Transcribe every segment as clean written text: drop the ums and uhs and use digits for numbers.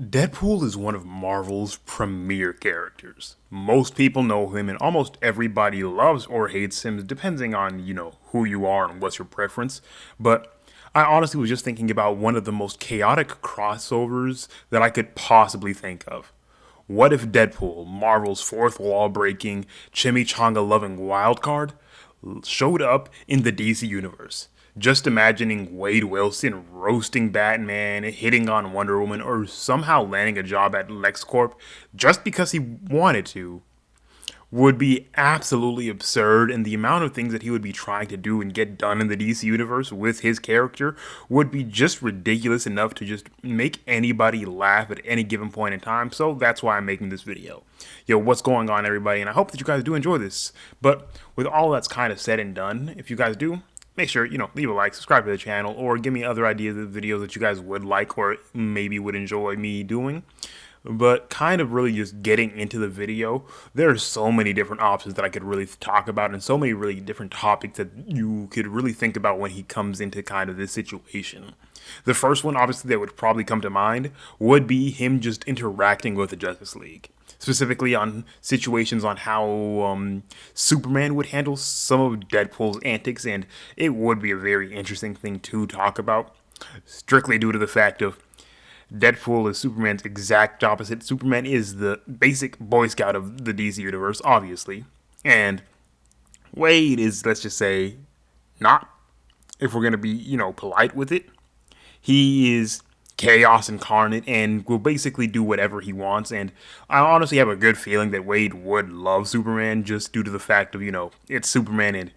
Deadpool is one of Marvel's premier characters. Most people know him and almost everybody loves or hates him depending on, who you are and what's your preference. But I honestly was just thinking about one of the most chaotic crossovers that I could possibly think of. What if Deadpool, Marvel's fourth wall breaking, chimichanga loving wildcard, showed up in the DC universe? Just imagining Wade Wilson roasting Batman, hitting on Wonder Woman, or somehow landing a job at LexCorp just because he wanted to would be absolutely absurd, and the amount of things that he would be trying to do and get done in the DC universe with his character would be just ridiculous enough to just make anybody laugh at any given point in time. So that's why I'm making this video. Yo, what's going on, everybody? And I hope that you guys do enjoy this. But with all that's kind of said and done, if you guys do, make sure, leave a like, subscribe to the channel, or give me other ideas of videos that you guys would like or maybe would enjoy me doing. But kind of really just getting into the video, there are so many different options that I could really talk about and so many really different topics that you could really think about when he comes into kind of this situation. The first one, obviously, that would probably come to mind would be him just interacting with the Justice League. Specifically on situations on how Superman would handle some of Deadpool's antics, and it would be a very interesting thing to talk about, strictly due to the fact of Deadpool is Superman's exact opposite. Superman is the basic Boy Scout of the DC universe, obviously. And Wade is, let's just say, not, if we're going to be, polite with it. He is chaos incarnate and will basically do whatever he wants. And I honestly have a good feeling that Wade would love Superman just due to the fact of, it's Superman and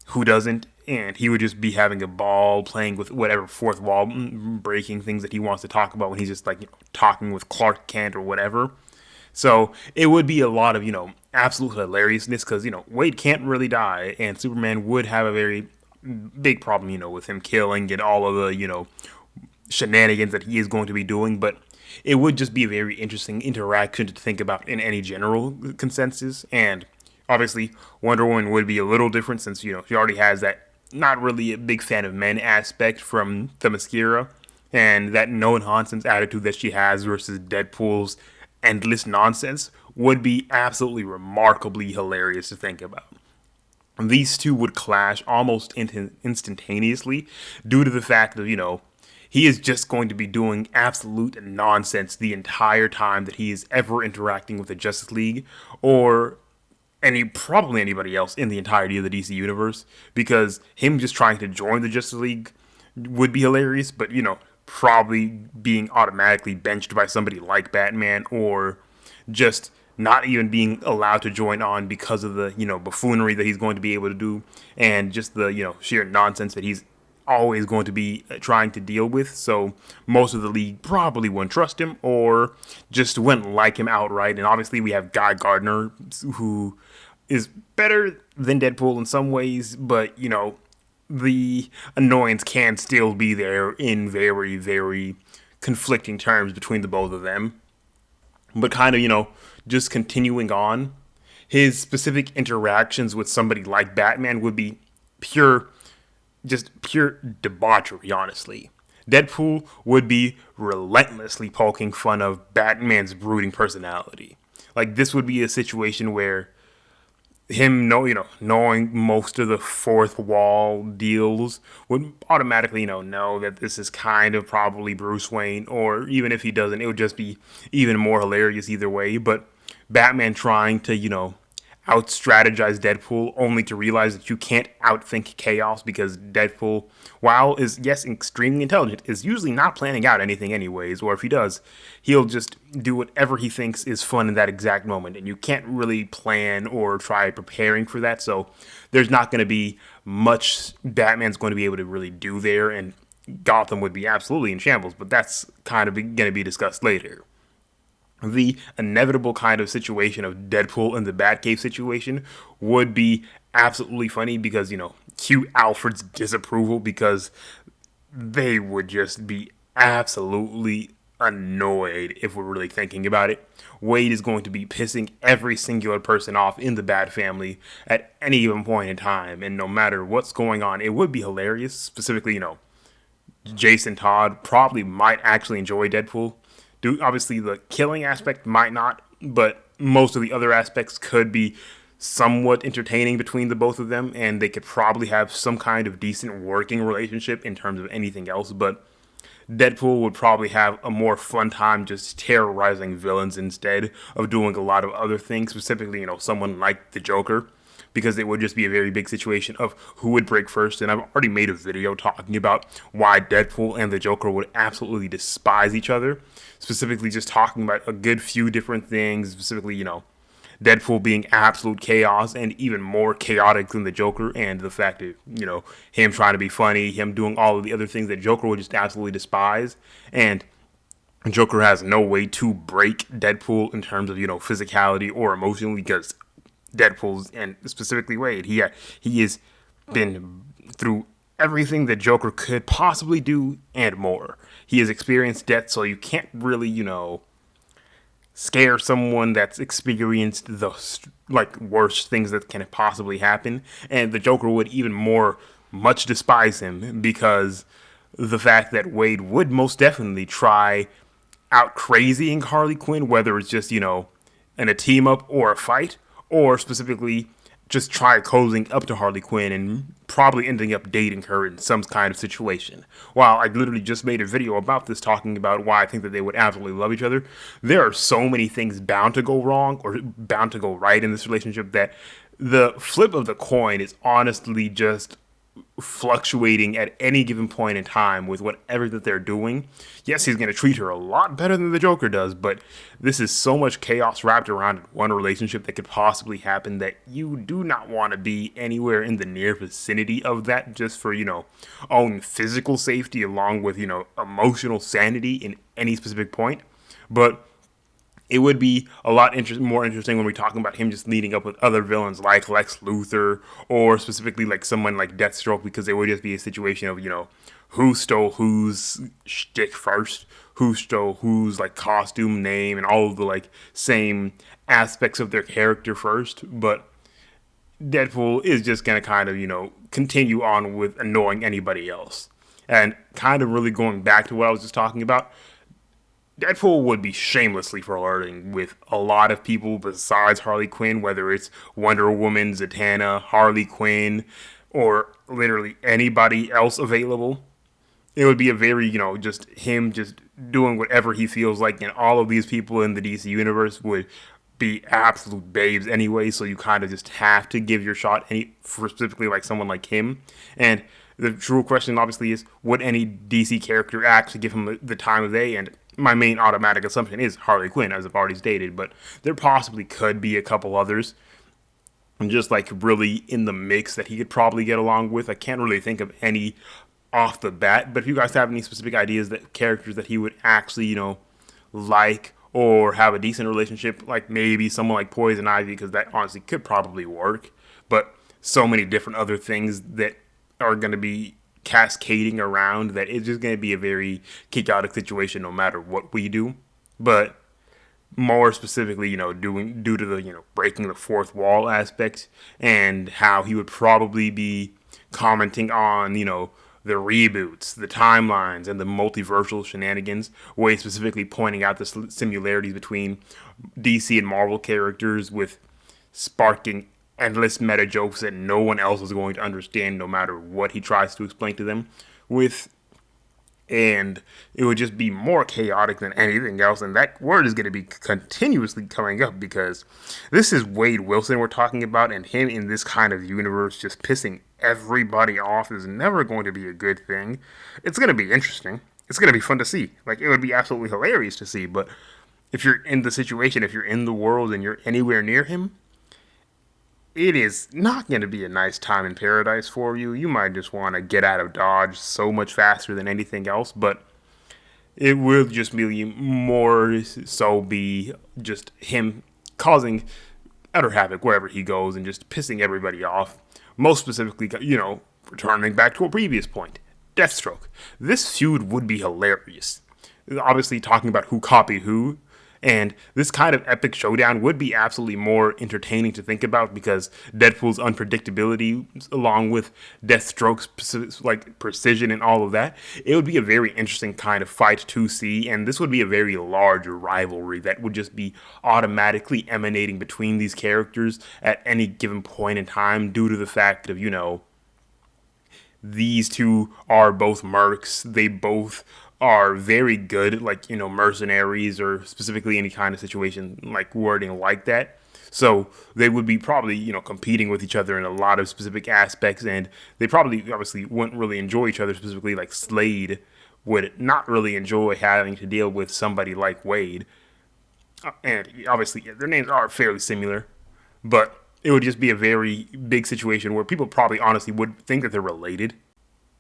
who doesn't? And he would just be having a ball playing with whatever fourth wall breaking things that he wants to talk about when he's just like talking with Clark Kent or whatever. So it would be a lot of, absolute hilariousness because, Wade can't really die and Superman would have a very big problem, with him killing and all of the, shenanigans that he is going to be doing. But it would just be a very interesting interaction to think about in any general consensus. And obviously, Wonder Woman would be a little different since, she already has that not really a big fan of men aspect from Themyscira and that no nonsense attitude that she has versus Deadpool's endless nonsense would be absolutely remarkably hilarious to think about. These two would clash almost instantaneously due to the fact that, he is just going to be doing absolute nonsense the entire time that he is ever interacting with the Justice League or probably anybody else in the entirety of the DC universe, because him just trying to join the Justice League would be hilarious, but probably being automatically benched by somebody like Batman or just not even being allowed to join on because of the buffoonery that he's going to be able to do and just the sheer nonsense that he's always going to be trying to deal with. So most of the league probably wouldn't trust him or just wouldn't like him outright. And obviously we have Guy Gardner, who is better than Deadpool in some ways, but the annoyance can still be there in very, very conflicting terms between the both of them. But kind of, just continuing on, his specific interactions with somebody like Batman would be pure debauchery, honestly. Deadpool would be relentlessly poking fun of Batman's brooding personality. Like, this would be a situation where him knowing most of the fourth wall deals would automatically know that this is kind of probably Bruce Wayne, or even if he doesn't, it would just be even more hilarious either way. But Batman trying to out strategize Deadpool only to realize that you can't outthink chaos because Deadpool, while is yes extremely intelligent, is usually not planning out anything anyways, or if he does, he'll just do whatever he thinks is fun in that exact moment, and you can't really plan or try preparing for that. So there's not going to be much Batman's going to be able to really do there, and Gotham would be absolutely in shambles, but that's kind of going to be discussed later. The inevitable kind of situation of Deadpool in the Batcave situation would be absolutely funny because, cue Alfred's disapproval, because they would just be absolutely annoyed if we're really thinking about it. Wade is going to be pissing every singular person off in the Bat family at any given point in time, and no matter what's going on, it would be hilarious. Specifically, Jason Todd probably might actually enjoy Deadpool Obviously, the killing aspect might not, but most of the other aspects could be somewhat entertaining between the both of them, and they could probably have some kind of decent working relationship in terms of anything else. But Deadpool would probably have a more fun time just terrorizing villains instead of doing a lot of other things, specifically, someone like the Joker, because it would just be a very big situation of who would break first. And I've already made a video talking about why Deadpool and the Joker would absolutely despise each other, specifically just talking about a good few different things, specifically, Deadpool being absolute chaos and even more chaotic than the Joker, and the fact that, him trying to be funny, him doing all of the other things that Joker would just absolutely despise. And Joker has no way to break Deadpool in terms of, physicality or emotionally, because Deadpool's, and specifically Wade, he has been through everything that Joker could possibly do and more. He has experienced death, so you can't really, scare someone that's experienced the worst things that can possibly happen. And the Joker would even more much despise him, because the fact that Wade would most definitely try out crazying Harley Quinn, whether it's just, in a team up or a fight, or specifically just try cozying up to Harley Quinn and probably ending up dating her in some kind of situation. While I literally just made a video about this, talking about why I think that they would absolutely love each other, there are so many things bound to go wrong or bound to go right in this relationship that the flip of the coin is honestly just fluctuating at any given point in time with whatever that they're doing. Yes, he's going to treat her a lot better than the Joker does, but this is so much chaos wrapped around one relationship that could possibly happen that you do not want to be anywhere in the near vicinity of that, just for, own physical safety along with, emotional sanity in any specific point. But it would be a lot more interesting when we're talking about him just leading up with other villains like Lex Luthor, or specifically like someone like Deathstroke, because it would just be a situation of, who stole whose shtick first, who stole whose costume, name, and all of the same aspects of their character first. But Deadpool is just going to kind of, continue on with annoying anybody else. And kind of really going back to what I was just talking about, Deadpool would be shamelessly flirting with a lot of people besides Harley Quinn, whether it's Wonder Woman, Zatanna, Harley Quinn, or literally anybody else available. It would be a very, just him just doing whatever he feels like, and all of these people in the DC universe would be absolute babes anyway, so you kind of just have to give your shot for specifically someone like him. And the true question obviously is, would any DC character actually give him the time of day? And my main automatic assumption is Harley Quinn, as I've already stated, but there possibly could be a couple others, and just really in the mix that he could probably get along with. I can't really think of any off the bat, but if you guys have any specific ideas that characters that he would actually, like or have a decent relationship, like maybe someone like Poison Ivy, because that honestly could probably work, but so many different other things that are going to be cascading around that it's just going to be a very chaotic situation no matter what we do. But more specifically, due to the, breaking the fourth wall aspect, and how he would probably be commenting on, the reboots, the timelines, and the multiversal shenanigans, way specifically pointing out the similarities between DC and Marvel characters, with sparking endless meta jokes that no one else is going to understand no matter what he tries to explain to them with. And it would just be more chaotic than anything else, and that word is going to be continuously coming up, because this is Wade Wilson we're talking about, and him in this kind of universe just pissing everybody off is never going to be a good thing. It's going to be interesting. It's going to be fun to see. It would be absolutely hilarious to see, but if you're in the situation, if you're in the world and you're anywhere near him, it is not going to be a nice time in paradise for you. You might just want to get out of Dodge so much faster than anything else, but it will just be more so be just him causing utter havoc wherever he goes and just pissing everybody off. Most specifically, returning back to a previous point, Deathstroke. This feud would be hilarious. Obviously, talking about who copied who, And this kind of epic showdown would be absolutely more entertaining to think about because Deadpool's unpredictability, along with Deathstroke's like precision and all of that, it would be a very interesting kind of fight to see. And this would be a very large rivalry that would just be automatically emanating between these characters at any given point in time due to the fact of, these two are both mercs. They both are very good, like, mercenaries or specifically any kind of situation like wording like that. So they would be probably, competing with each other in a lot of specific aspects, and they probably obviously wouldn't really enjoy each other specifically. Like Slade would not really enjoy having to deal with somebody like Wade, and obviously their names are fairly similar, but it would just be a very big situation where people probably honestly would think that they're related.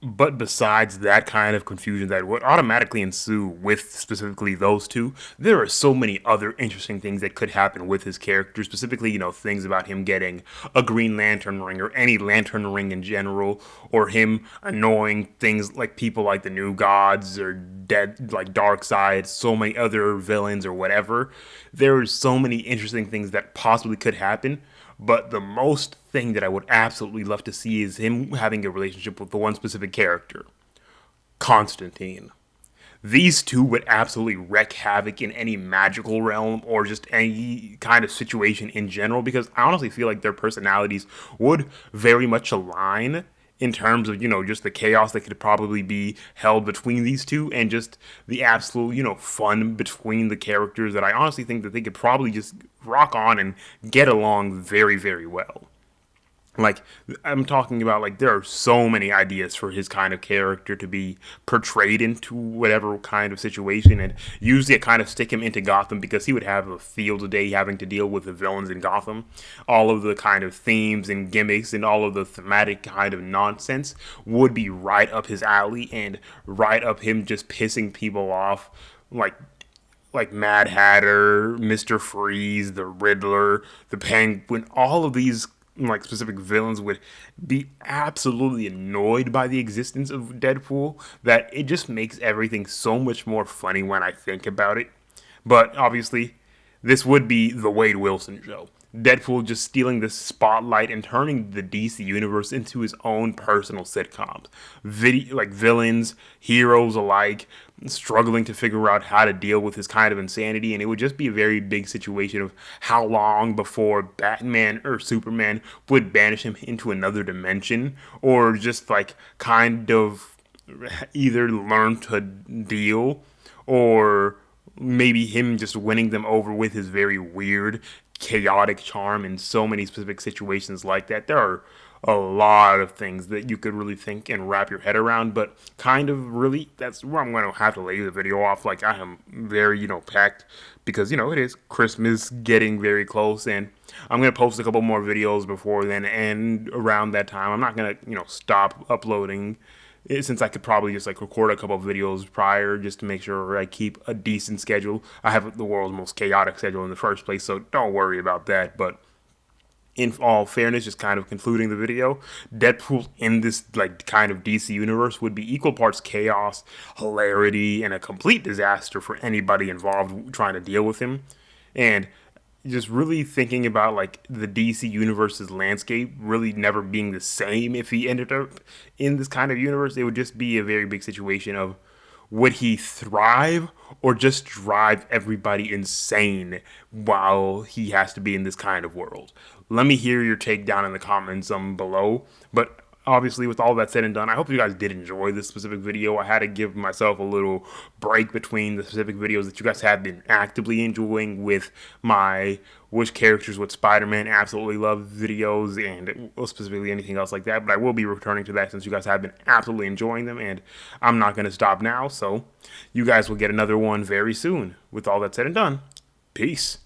But besides that kind of confusion that would automatically ensue with specifically those two, there are so many other interesting things that could happen with his character. Specifically, things about him getting a Green Lantern ring or any Lantern ring in general, or him annoying things like people like the New Gods or Dead, like Darkseid, so many other villains or whatever. There are so many interesting things that possibly could happen. But the most thing that I would absolutely love to see is him having a relationship with the one specific character, Constantine. These two would absolutely wreak havoc in any magical realm or just any kind of situation in general because I honestly feel like their personalities would very much align in terms of, just the chaos that could probably be held between these two and just the absolute, fun between the characters that I honestly think that they could probably just rock on and get along very, very well. Like, I'm talking about, like, there are so many ideas for his kind of character to be portrayed into whatever kind of situation, and usually I kind of stick him into Gotham because he would have a field day having to deal with the villains in Gotham. All of the kind of themes and gimmicks and all of the thematic kind of nonsense would be right up his alley and right up him just pissing people off, like Mad Hatter, Mr. Freeze, the Riddler, the Penguin, all of these like specific villains would be absolutely annoyed by the existence of Deadpool that it just makes everything so much more funny when I think about it. But obviously, this would be the Wade Wilson show. Deadpool just stealing the spotlight and turning the DC universe into his own personal sitcoms. Like villains, heroes alike, struggling to figure out how to deal with his kind of insanity, and it would just be a very big situation of how long before Batman or Superman would banish him into another dimension, or just like kind of either learn to deal or maybe him just winning them over with his very weird, chaotic charm in so many specific situations like that. There are a lot of things that you could really think and wrap your head around, but kind of really, that's where I'm going to have to lay the video off. Like, I am very, packed because, it is Christmas getting very close, and I'm going to post a couple more videos before then, and around that time, I'm not going to, stop uploading since I could probably just like record a couple of videos prior just to make sure I keep a decent schedule. I have the world's most chaotic schedule in the first place, so don't worry about that. But in all fairness, just kind of concluding the video, Deadpool in this like kind of DC universe would be equal parts chaos, hilarity, and a complete disaster for anybody involved trying to deal with him. And just really thinking about like the DC universe's landscape really never being the same if he ended up in this kind of universe, it would just be a very big situation of would he thrive or just drive everybody insane while he has to be in this kind of world? Let me hear your take down in the comments below. But obviously, with all that said and done, I hope you guys did enjoy this specific video. I had to give myself a little break between the specific videos that you guys have been actively enjoying with my which characters would Spider-Man absolutely love videos and specifically anything else like that. But I will be returning to that since you guys have been absolutely enjoying them, and I'm not going to stop now. So you guys will get another one very soon. With all that said and done, peace.